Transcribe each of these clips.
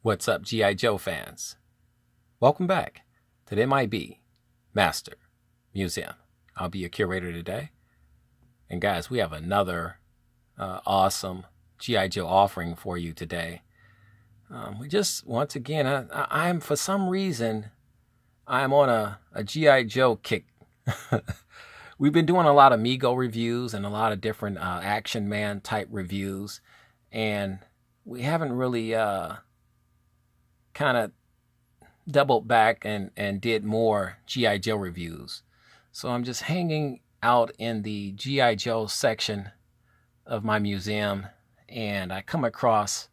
What's up, G.I. Joe fans? Welcome back to the M.I.B. Master Museum. I'll be your curator today. And guys, we have another awesome G.I. Joe offering for you today. We just, once again, I'm for some reason, I'm on a G.I. Joe kick. We've been doing a lot of Mego reviews and a lot of different Action Man type reviews. And we haven't really kind of doubled back and did more G.I. Joe reviews. So I'm just hanging out in the G.I. Joe section of my museum, and I come across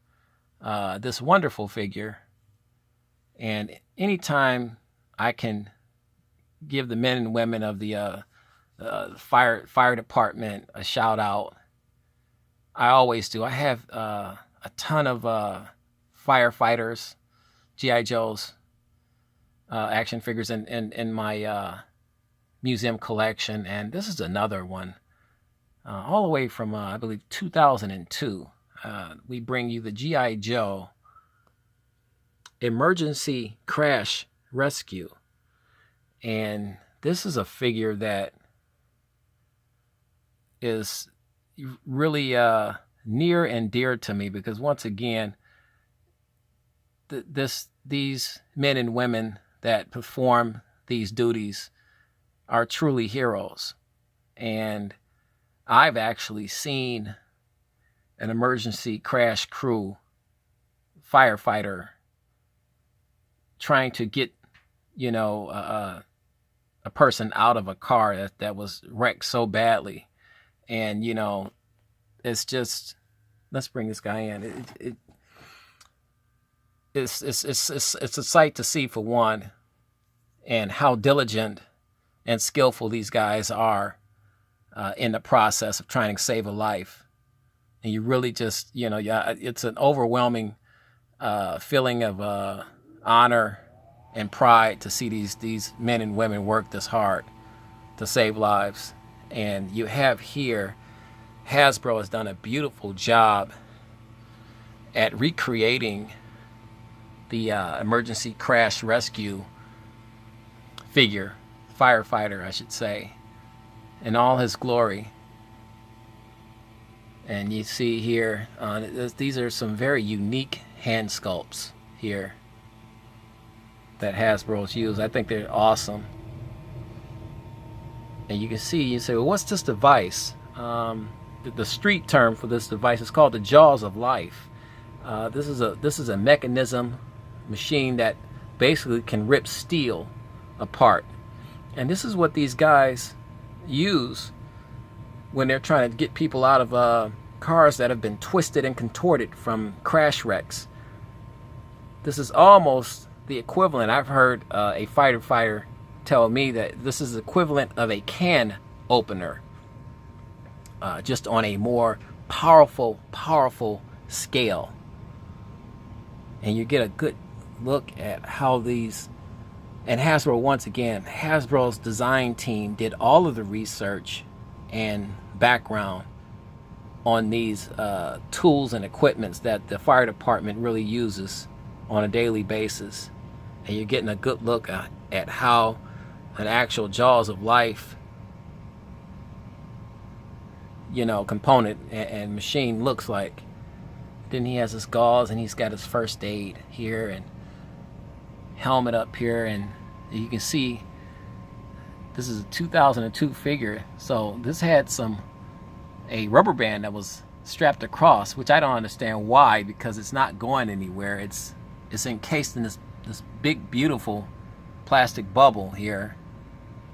this wonderful figure. And anytime I can give the men and women of the fire department a shout out, I always do. I have a ton of firefighters, G.I. Joe's action figures in my museum collection, and this is another one, all the way from I believe 2002. We bring you the G.I. Joe Emergency Crash Rescue, and this is a figure that is really near and dear to me, because once again, these men and women that perform these duties are truly heroes. And I've actually seen an emergency crash crew firefighter trying to get, a person out of a car that was wrecked so badly. And, it's just, let's bring this guy in. It's a sight to see, for one, and how diligent and skillful these guys are in the process of trying to save a life. And you really just, it's an overwhelming feeling of honor and pride to see these men and women work this hard to save lives. And you have here, Hasbro has done a beautiful job at recreating the emergency crash rescue figure, firefighter, I should say, in all his glory. And you see here, these are some very unique hand sculpts here that Hasbro's used. I think they're awesome. And you can see, you say, well, what's this device? The street term for this device is called the Jaws of Life. This is a mechanism machine that basically can rip steel apart. And this is what these guys use when they're trying to get people out of cars that have been twisted and contorted from crash wrecks. This is almost the equivalent. I've heard a fighter tell me that this is the equivalent of a can opener, just on a more powerful scale. And you get a good look at how these, and Hasbro, once again, Hasbro's design team did all of the research and background on these tools and equipments that the fire department really uses on a daily basis. And you're getting a good look at how an actual Jaws of Life component and machine looks like. Then he has his gauze, and he's got his first aid here and helmet up here, and you can see this is a 2002 figure, so this had a rubber band that was strapped across, which I don't understand why, because it's not going anywhere. It's encased in this big beautiful plastic bubble here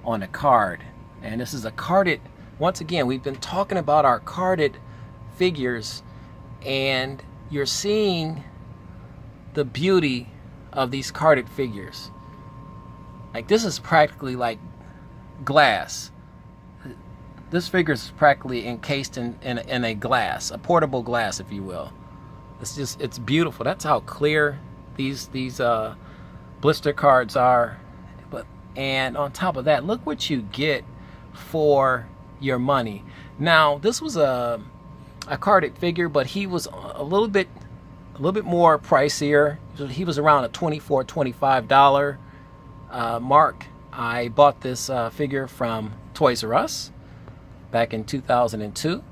on the card. And this is a carded, once again, we've been talking about our carded figures, and you're seeing the beauty of these carded figures. Like, this is practically like glass. This figure is practically encased in a glass, a portable glass, if you will. It's beautiful. That's how clear these blister cards are. And on top of that, look what you get for your money. Now, this was a carded figure, but he was a little bit a little bit more pricier. He was around a $24, $25 mark. I bought this figure from Toys R Us back in 2002.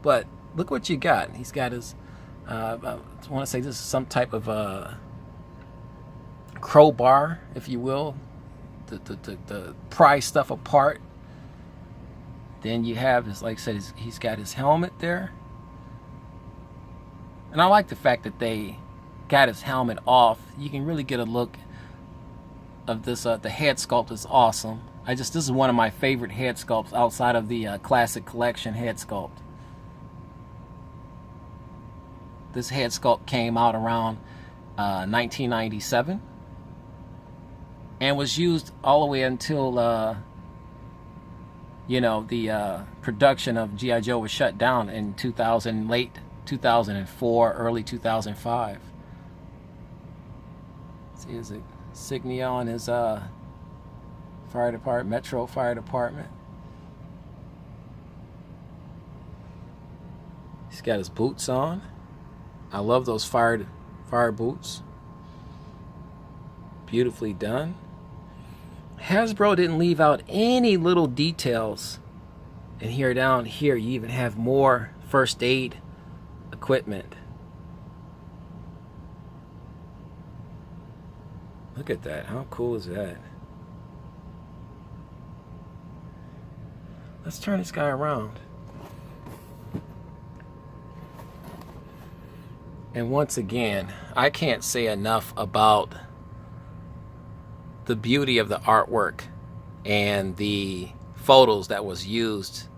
But look what you got. He's got his, I want to say this is some type of crowbar, if you will, to pry stuff apart. Then you have his, like I said, he's got his helmet there. And I like the fact that they got his helmet off. You can really get a look of this. The head sculpt is awesome. This is one of my favorite head sculpts outside of the classic collection head sculpt. This head sculpt came out around 1997 and was used all the way until you know, the production of G.I. Joe was shut down in late 2004, early 2005. See his insignia on his fire department, Metro Fire Department. He's got his boots on. I love those fire boots. Beautifully done. Hasbro didn't leave out any little details. And here, down here, you even have more first aid equipment. Look at that. How cool is that? Let's turn this guy around. And once again, I can't say enough about the beauty of the artwork and the photos that was used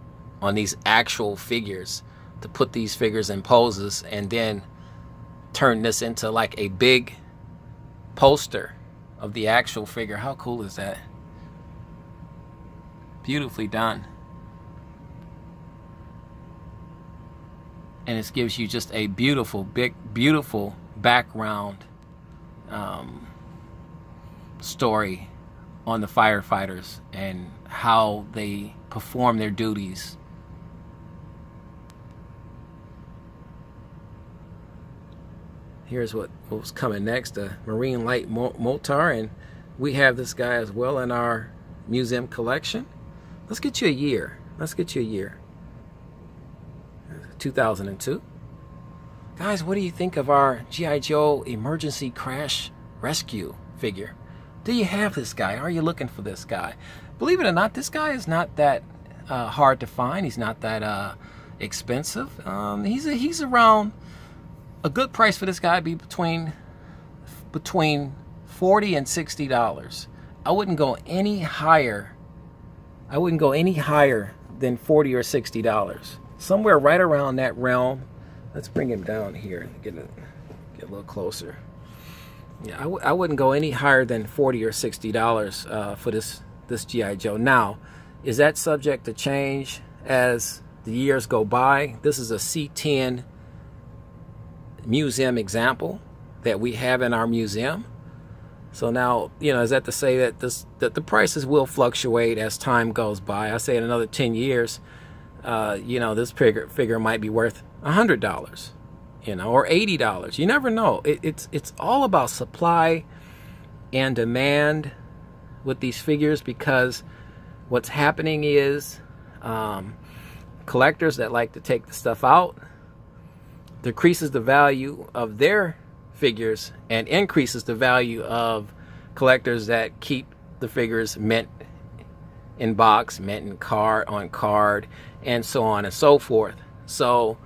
on these actual figures to put these figures in poses and then turn this into like a big poster of the actual figure. How cool is that? Beautifully done. And it gives you just a beautiful, beautiful background story on the firefighters and how they perform their duties. Here's what was coming next, the Marine Light Mortar, and we have this guy as well in our museum collection. Let's get you a year. 2002. Guys, what do you think of our G.I. Joe Emergency Crash Rescue figure? Do you have this guy? Are you looking for this guy? Believe it or not, this guy is not that hard to find. He's not that expensive. He's around, a good price for this guy would be between $40 and $60. I wouldn't go any higher. I wouldn't go any higher than $40 or $60. Somewhere right around that realm. Let's bring him down here. Get a little closer. Yeah, I wouldn't go any higher than $40 or $60 for this G.I. Joe. Now, is that subject to change as the years go by? This is a C10 museum example that we have in our museum. So now, you know, is that to say that the prices will fluctuate as time goes by? I say in another 10 years, you know, this figure might be worth $100, you know, or $80. You never know. It's all about supply and demand with these figures, because what's happening is collectors that like to take the stuff out decreases the value of their figures and increases the value of collectors that keep the figures mint in box, mint in card, on card, and so on and so forth. So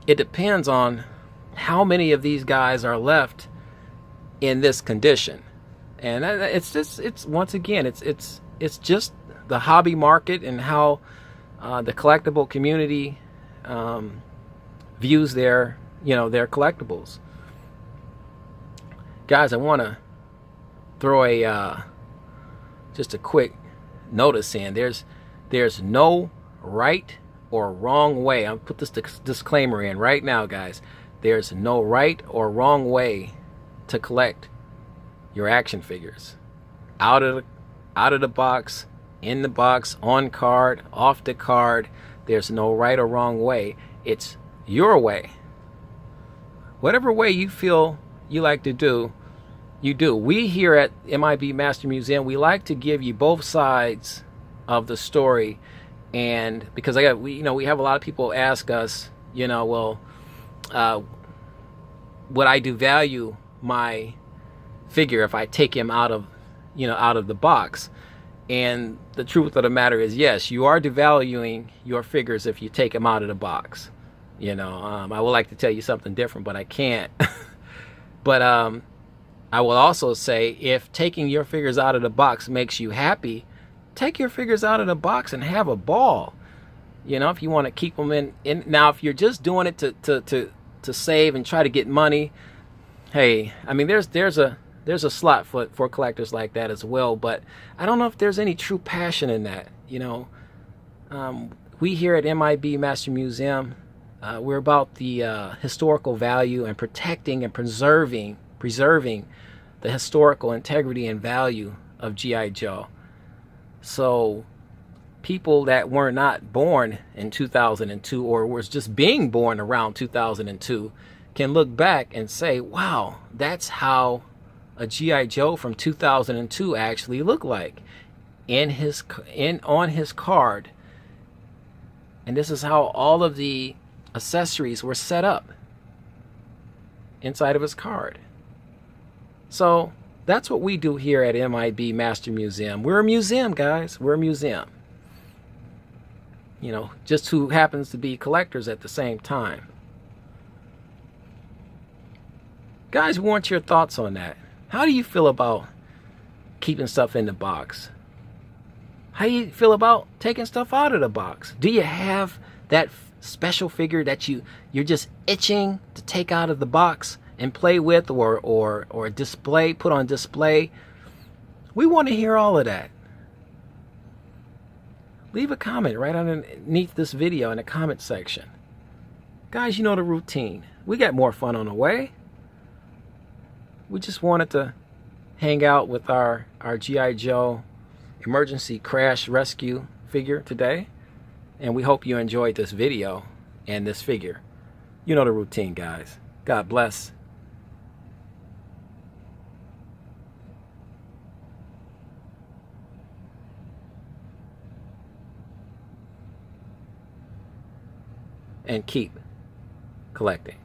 it depends on how many of these guys are left in this condition. And it's once again, it's just the hobby market and how the collectible community views their collectibles. Guys, I want to throw just a quick notice in. There's no right or wrong way. I'll put this disclaimer in right now, guys. There's no right or wrong way to collect your action figures. Out of the box, in the box, on card, off the card. There's no right or wrong way. It's your way. Whatever way you feel you like to do, you do. We here at M.I.B Master Museum, we like to give you both sides of the story. And because we have a lot of people ask us, well, would I devalue my figure if I take him out of the box? And the truth of the matter is, yes, you are devaluing your figures if you take them out of the box. I would like to tell you something different, but I can't. But I will also say, if taking your figures out of the box makes you happy, take your figures out of the box and have a ball. If you want to keep them in. Now, if you're just doing it to save and try to get money, hey, I mean, there's a slot for collectors like that as well. But I don't know if there's any true passion in that. We here at M.I.B Master Museum, we're about the historical value and protecting and preserving the historical integrity and value of G.I. Joe. So people that were not born in 2002 or was just being born around 2002 can look back and say, wow, that's how a G.I. Joe from 2002 actually looked like on his card. And this is how all of the accessories were set up inside of his card. So that's what we do here at M.I.B Master Museum. We're a museum, guys. We're a museum. Just who happens to be collectors at the same time. Guys, we want your thoughts on that. How do you feel about keeping stuff in the box? How do you feel about taking stuff out of the box? Do you have that special figure that you're just itching to take out of the box and play with or display, put on display? We want to hear all of that. Leave a comment right underneath this video in the comment section. Guys, you know the routine. We got more fun on the way. We just wanted to hang out with our G.I. Joe emergency crash rescue figure today. And we hope you enjoyed this video and this figure. You know the routine, guys. God bless. And keep collecting.